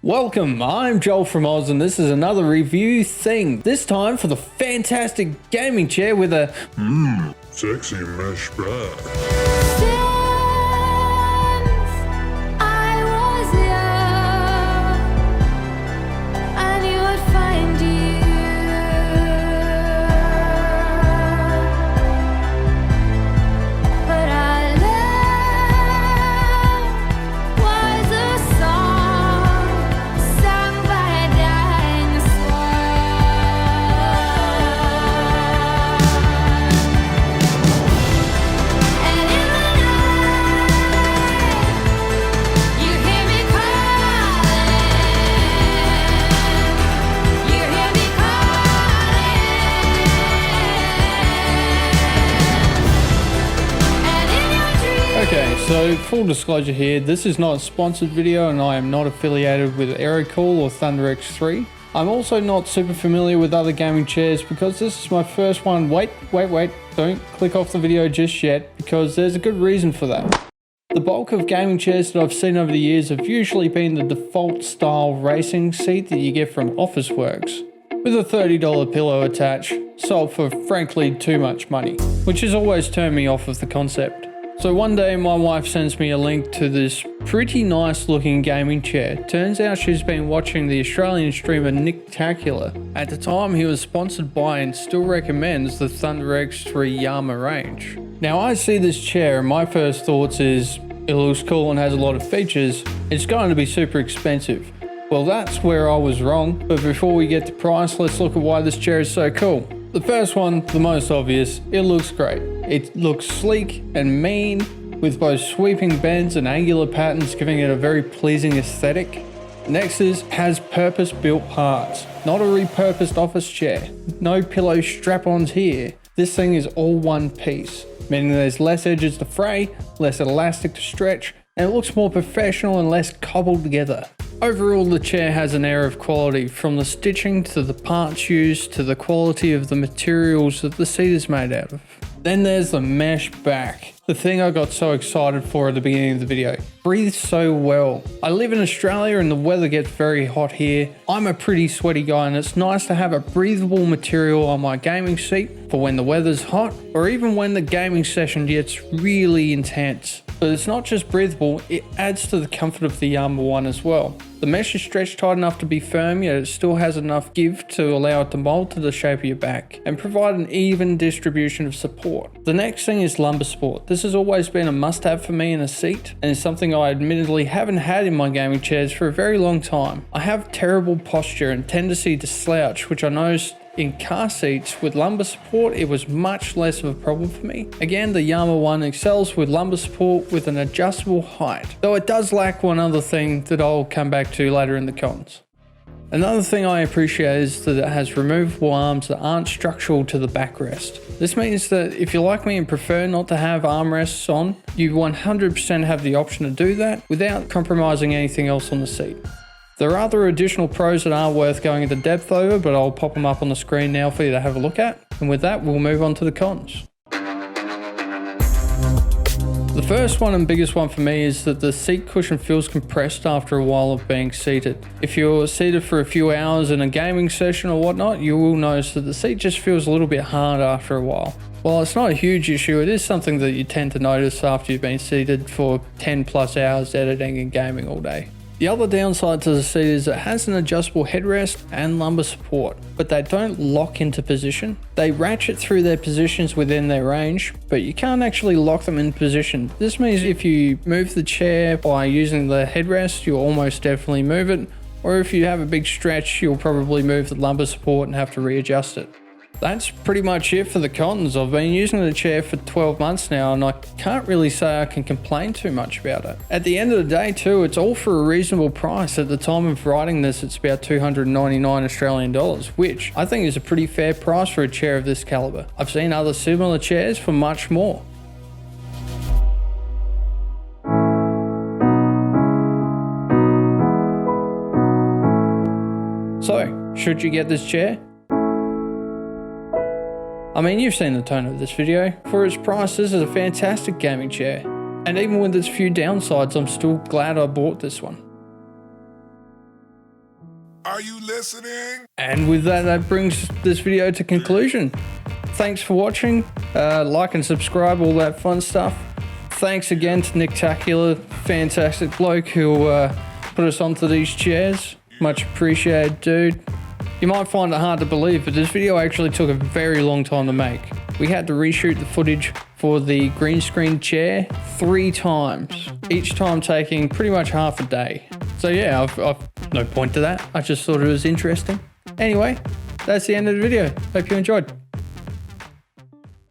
Welcome, I'm JoelfromAus and this is another review thing. This time for the fantastic gaming chair with a sexy mesh back. Okay, so full disclosure here, this is not a sponsored video and I am not affiliated with Aerocool or THUNDERX3. I'm also not super familiar with other gaming chairs because this is my first one. Wait, don't click off the video just yet because there's a good reason for that. The bulk of gaming chairs that I've seen over the years have usually been the default style racing seat that you get from Officeworks, with a $30 pillow attached, sold for frankly too much money, which has always turned me off of the concept. So one day my wife sends me a link to this pretty nice looking gaming chair. Turns out she's been watching the Australian streamer Nicktacular. At the time he was sponsored by and still recommends the THUNDERX3 YAMA range. Now I see this chair and my first thoughts is, it looks cool and has a lot of features, it's going to be super expensive. Well, that's where I was wrong, but before we get to price, let's look at why this chair is so cool. The first one, the most obvious, it looks great. It looks sleek and mean, with both sweeping bends and angular patterns giving it a very pleasing aesthetic. Next has purpose-built parts, not a repurposed office chair. No pillow strap-ons here. This thing is all one piece, meaning there's less edges to fray, less elastic to stretch, and it looks more professional and less cobbled together. Overall, the chair has an air of quality, from the stitching to the parts used to the quality of the materials that the seat is made out of. Then there's the mesh back, the thing I got so excited for at the beginning of the video. Breathes so well. I live in Australia and the weather gets very hot here. I'm a pretty sweaty guy and it's nice to have a breathable material on my gaming seat for when the weather's hot or even when the gaming session gets really intense. But it's not just breathable, it adds to the comfort of the YAMA1 as well. The mesh is stretched tight enough to be firm, yet it still has enough give to allow it to mold to the shape of your back and provide an even distribution of support. The next thing is lumbar support. This has always been a must-have for me in a seat and is something I admittedly haven't had in my gaming chairs for a very long time. I have terrible posture and tendency to slouch, which I noticed in car seats. With lumbar support, it was much less of a problem for me. Again, the YAMA1 excels with lumbar support with an adjustable height, though it does lack one other thing that I'll come back to later in the cons. Another thing I appreciate is that it has removable arms that aren't structural to the backrest. This means that if you're like me and prefer not to have armrests on, you 100% have the option to do that without compromising anything else on the seat. There are other additional pros that aren't worth going into depth over, but I'll pop them up on the screen now for you to have a look at. And with that, we'll move on to the cons. The first one and biggest one for me is that the seat cushion feels compressed after a while of being seated. If you're seated for a few hours in a gaming session or whatnot, you will notice that the seat just feels a little bit hard after a while. While it's not a huge issue, it is something that you tend to notice after you've been seated for 10 plus hours editing and gaming all day. The other downside to the seat is it has an adjustable headrest and lumbar support, but they don't lock into position. They ratchet through their positions within their range, but you can't actually lock them in position. This means if you move the chair by using the headrest, you'll almost definitely move it, or if you have a big stretch, you'll probably move the lumbar support and have to readjust it. That's pretty much it for the cons. I've been using the chair for 12 months now and I can't really say I can complain too much about it. At the end of the day too, it's all for a reasonable price. At the time of writing this, it's about 299 Australian dollars, which I think is a pretty fair price for a chair of this caliber. I've seen other similar chairs for much more. So, should you get this chair? I mean, you've seen the tone of this video. For its price, this is a fantastic gaming chair. And even with its few downsides, I'm still glad I bought this one. Are you listening? And with that, that brings this video to conclusion. Thanks for watching. Like and subscribe, all that fun stuff. Thanks again to Nicktacular, fantastic bloke who put us onto these chairs. Much appreciated, dude. You might find it hard to believe, but this video actually took a very long time to make. We had to reshoot the footage for the green screen chair 3 times, each time taking pretty much half a day. So yeah, I've no point to that. I just thought it was interesting. Anyway, that's the end of the video. Hope you enjoyed.